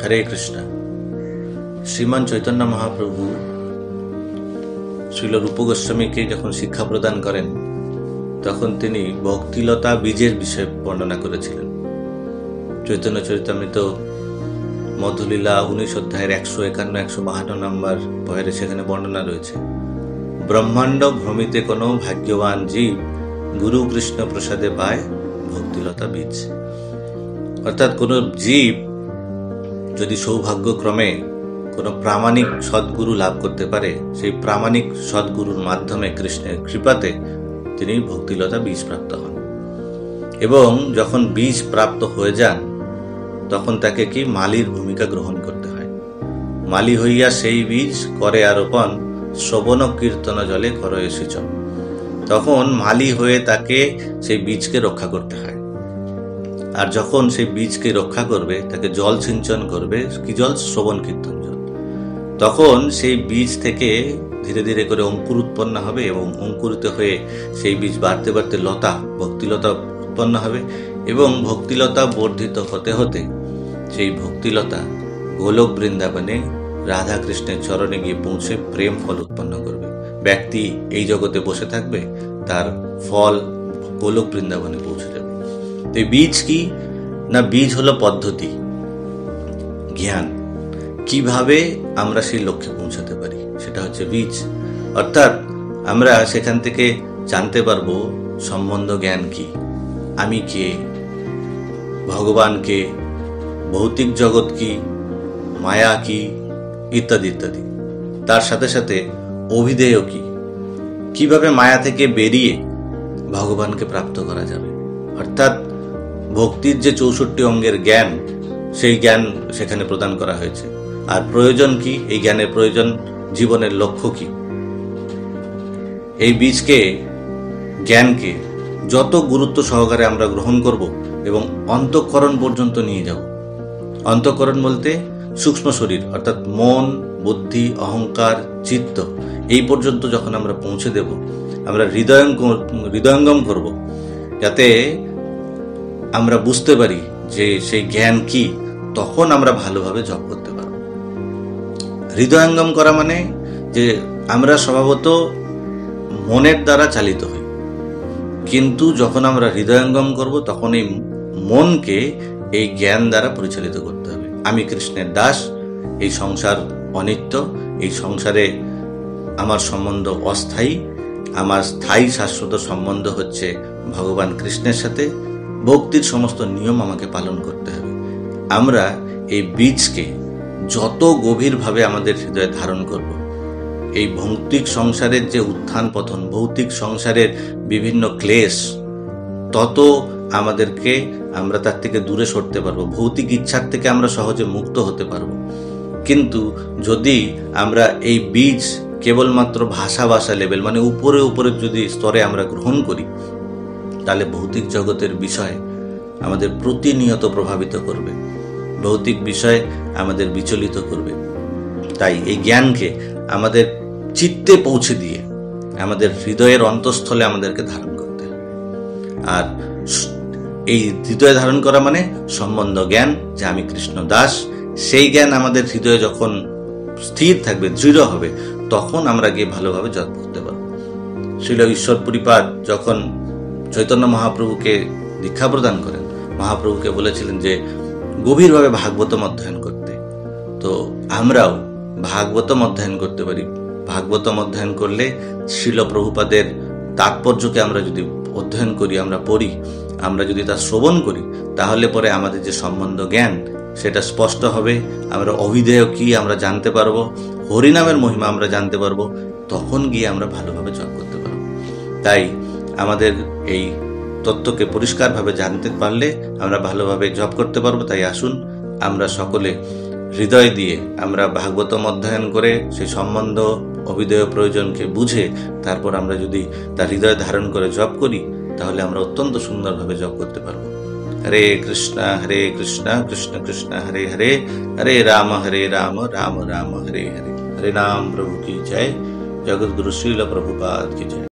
হরে কৃষ্ণ। শ্রীমান চৈতন্য মহাপ্রভু শ্রীল রূপ গোস্বামীকে যখন শিক্ষা প্রদান করেন তখন তিনি ভক্তিলতা বীজের বিষয়ে বর্ণনা করেছিলেন। চৈতন্য চরিতামৃত মধুলীলা 19 অধ্যায়ের 151-152 নম্বর পয়েরে সেখানে বর্ণনা রয়েছে। ব্রহ্মাণ্ড ভ্রমিতে কোনো ভাগ্যবান জীব গুরু কৃষ্ণ প্রসাদে পায় ভক্তিলতা বীজ। অর্থাৎ কোন জীব যদি সৌভাগ্যক্রমে কোনো প্রামাণিক সদ্গুরু লাভ করতে পারে, সেই প্রামাণিক সদ্গুরুর মাধ্যমে কৃষ্ণের কৃপাতে তিনি ভক্তিলতা বীজ প্রাপ্ত হন। এবং যখন বীজ প্রাপ্ত হয়ে যান তখন তাকে কি মালির ভূমিকা গ্রহণ করতে হয়। মালি হইয়া সেই বীজ করে আরোপণ, শ্রবণ কীর্তন জলে কর এসেচন। তখন মালি হয়ে তাকে সেই বীজকে রক্ষা করতে হয়। আর যখন সেই বীজকে রক্ষা করবে, তাকে জল সিঞ্চন করবে, কি জল? শ্রবণ কীর্তন জল। তখন সেই বীজ থেকে ধীরে ধীরে করে অঙ্কুর উৎপন্ন হবে এবং অঙ্কুরিত হয়ে সেই বীজ বাড়তে বাড়তে লতা, ভক্তিলতা উৎপন্ন হবে এবং ভক্তিলতা বর্ধিত হতে হতে সেই ভক্তিলতা গোলক বৃন্দাবনে রাধা কৃষ্ণের চরণে গিয়ে পৌঁছে প্রেম ফল উৎপন্ন করবে। ব্যক্তি এই জগতে বসে থাকবে, তার ফল গোলক বৃন্দাবনে পৌঁছে যাবে। তো বীজ কি না? বীজ হলো পদ্ধতি, জ্ঞান। কিভাবে আমরা সেই লক্ষ্যে পৌঁছাতে পারি, সেটা হচ্ছে বীজ। অর্থাৎ আমরা সেখান থেকে জানতে পারবো সম্বন্ধ জ্ঞান কি, আমি কে, ভগবান কে, ভৌতিক জগৎ কি, মায়া কি, ইত্যাদি ইত্যাদি। তার সাথে সাথে অভিধেয় কি, কিভাবে মায়া থেকে বেরিয়ে ভগবানকে প্রাপ্ত করা যাবে। অর্থাৎ ভক্তির যে 64 অঙ্গের জ্ঞান, সেই জ্ঞান সেখানে প্রদান করা হয়েছে। আর প্রয়োজন কি? এই জ্ঞানের প্রয়োজন, জীবনের লক্ষ্য কি। এই বীজকে, জ্ঞানকে যত গুরুত্ব সহকারে আমরা গ্রহণ করব এবং অন্তঃকরণ পর্যন্ত নিয়ে যাব। অন্তঃকরণ বলতে সূক্ষ্ম শরীর, অর্থাৎ মন, বুদ্ধি, অহংকার, চিত্ত, এই পর্যন্ত যখন আমরা পৌঁছে দেব, আমরা হৃদয়ঙ্গম করব, যাতে আমরা বুঝতে পারি যে সেই জ্ঞান কি, তখন আমরা ভালোভাবে জপ করতে পারব। হৃদয়ঙ্গম করা মানে যে আমরা স্বভাবত মনের দ্বারা চালিত হই, কিন্তু যখন আমরা হৃদয়ঙ্গম করব তখন এই মনকে এই জ্ঞান দ্বারা পরিচালিত করতে হবে। আমি কৃষ্ণের দাস, এই সংসার অনিত্য, এই সংসারে আমার সম্বন্ধ অস্থায়ী, আমার স্থায়ী শাশ্বত সম্বন্ধ হচ্ছে ভগবান কৃষ্ণের সাথে। ভক্তির সমস্ত নিয়ম আমাকে পালন করতে হবে। আমরা এই বীজকে যত গভীরভাবে আমাদের হৃদয়ে ধারণ করব, এই ভৌতিক সংসারের যে উত্থান পতন, ভৌতিক সংসারের বিভিন্ন ক্লেশ, তত আমাদেরকে, আমরা তার থেকে দূরে সরতে পারবো। ভৌতিক ইচ্ছার থেকে আমরা সহজে মুক্ত হতে পারবো। কিন্তু যদি আমরা এই বীজ কেবলমাত্র ভাষা লেভেল, মানে উপরে উপরে যদি স্তরে আমরা গ্রহণ করি, তাহলে ভৌতিক জগতের বিষয় আমাদের প্রতিনিয়ত প্রভাবিত করবে, ভৌতিক বিষয় আমাদের বিচলিত করবে। তাই এই জ্ঞানকে আমাদের চিত্তে পৌঁছে দিয়ে আমাদের হৃদয়ের অন্তঃস্থলে আমাদেরকে ধারণ করতে হবে। আর এই হৃদয়ে ধারণ করা মানে সম্বন্ধ জ্ঞান, যে আমি কৃষ্ণ দাস, সেই জ্ঞান আমাদের হৃদয়ে যখন স্থির থাকবে, দৃঢ় হবে, তখন আমরা গিয়ে ভালোভাবে জপ করতে পারবো। শ্রীল ঈশ্বরপুরীপাদ যখন চৈতন্য মহাপ্রভুকে দীক্ষা প্রদান করেন, মহাপ্রভুকে বলেছিলেন যে গভীরভাবে ভাগবতম অধ্যয়ন করতে। তো আমরাও ভাগবতম অধ্যয়ন করতে পারি। ভাগবতম অধ্যয়ন করলে শ্রীল প্রভুপাদের তাৎপর্যকে আমরা যদি অধ্যয়ন করি, আমরা পড়ি, আমরা যদি তা শ্রবণ করি, তাহলে পরে আমাদের যে সম্বন্ধ জ্ঞান সেটা স্পষ্ট হবে। আমরা অভিধেয় কি আমরা জানতে পারবো, হরিনামের মহিমা আমরা জানতে পারবো, তখন গিয়ে আমরা ভালোভাবে জপ করতে পারবো। তাই আমাদের এই তত্ত্বকে পরিষ্কারভাবে জানতে পারলে আমরা ভালোভাবে জপ করতে পারবো। তাই আসুন আমরা সকলে হৃদয় দিয়ে আমরা ভাগবতম অধ্যয়ন করে সেই সম্বন্ধ, অভিধেয় প্রয়োজনকে বুঝে তারপর আমরা যদি তার হৃদয় ধারণ করে জপ করি, তাহলে আমরা অত্যন্ত সুন্দরভাবে জপ করতে পারবো। হরে কৃষ্ণ কৃষ্ণ কৃষ্ণ হরে হরে, হরে রাম রাম রাম হরে হরে। হরে নাম প্রভু কি জয়। জগৎগুরু শ্রীল প্রভুপাদ কি জয়।